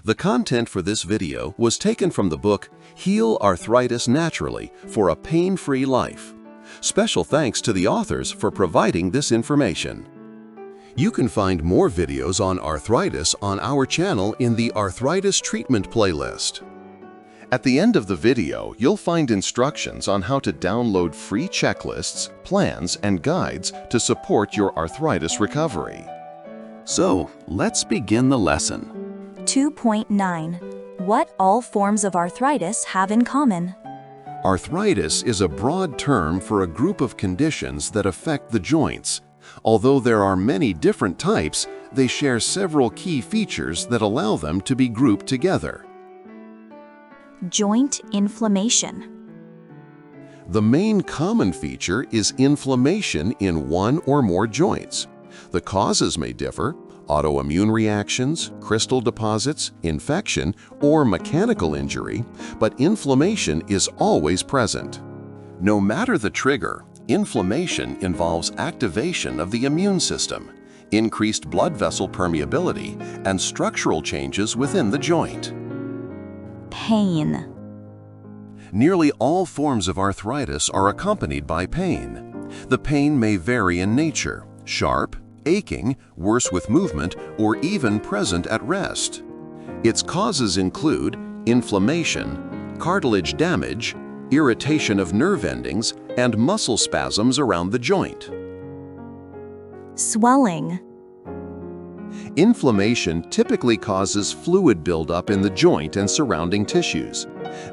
The content for this video was taken from the book Heal Arthritis Naturally for a Pain-Free Life. Special thanks to the authors for providing this information. You can find more videos on arthritis on our channel in the Arthritis Treatment playlist. At the end of the video, you'll find instructions on how to download free checklists, plans, and guides to support your arthritis recovery. So, let's begin the lesson. 2.9. What all forms of arthritis have in common? Arthritis is a broad term for a group of conditions that affect the joints. Although there are many different types, they share several key features that allow them to be grouped together. Joint inflammation. The main common feature is inflammation in one or more joints. The causes may differ: autoimmune reactions, crystal deposits, infection, or mechanical injury, but inflammation is always present. No matter the trigger, inflammation involves activation of the immune system, increased blood vessel permeability, and structural changes within the joint. Pain. Nearly all forms of arthritis are accompanied by pain. The pain may vary in nature: sharp, aching, worse with movement, or even present at rest. Its causes include inflammation, cartilage damage, irritation of nerve endings, and muscle spasms around the joint. Swelling. Inflammation typically causes fluid buildup in the joint and surrounding tissues.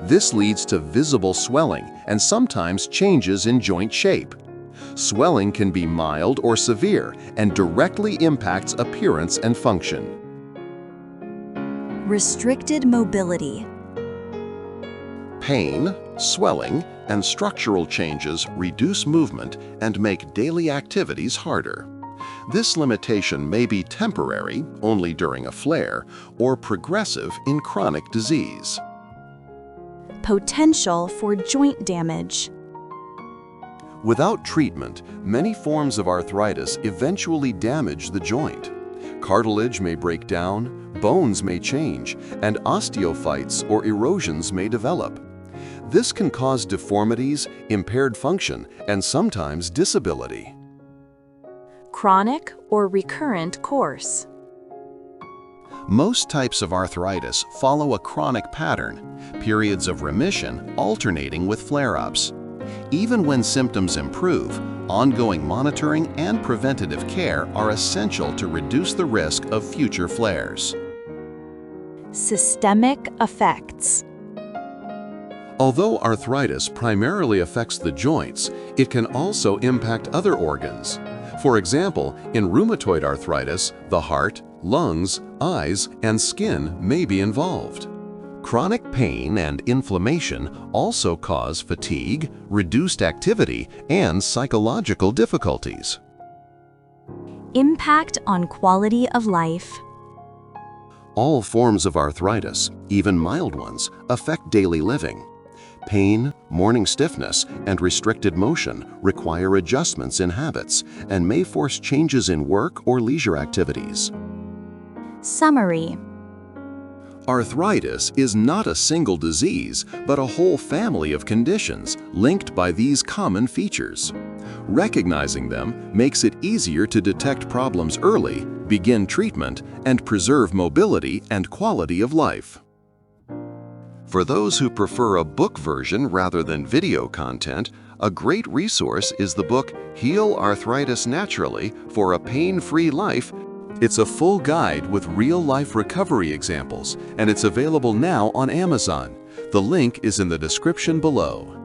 This leads to visible swelling and sometimes changes in joint shape. Swelling can be mild or severe and directly impacts appearance and function. Restricted mobility. Pain, swelling, and structural changes reduce movement and make daily activities harder. This limitation may be temporary, only during a flare, or progressive in chronic disease. Potential for joint damage. Without treatment, many forms of arthritis eventually damage the joint. Cartilage may break down, bones may change, and osteophytes or erosions may develop. This can cause deformities, impaired function, and sometimes disability. Chronic or recurrent course. Most types of arthritis follow a chronic pattern, periods of remission alternating with flare-ups. Even when symptoms improve, ongoing monitoring and preventative care are essential to reduce the risk of future flares. Systemic effects. Although arthritis primarily affects the joints, it can also impact other organs. For example, in rheumatoid arthritis, the heart, lungs, eyes, and skin may be involved. Chronic pain and inflammation also cause fatigue, reduced activity, and psychological difficulties. Impact on quality of life. All forms of arthritis, even mild ones, affect daily living. Pain, morning stiffness, and restricted motion require adjustments in habits and may force changes in work or leisure activities. Summary. Arthritis is not a single disease, but a whole family of conditions linked by these common features. Recognizing them makes it easier to detect problems early, begin treatment, and preserve mobility and quality of life. For those who prefer a book version rather than video content, a great resource is the book Heal Arthritis Naturally for a Pain-Free Life. It's a full guide with real-life recovery examples, and it's available now on Amazon. The link is in the description below.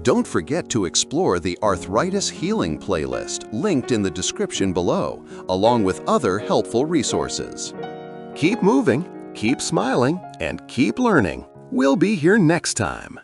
Don't forget to explore the Arthritis Healing playlist linked in the description below, along with other helpful resources. Keep moving, keep smiling, and keep learning. We'll be here next time.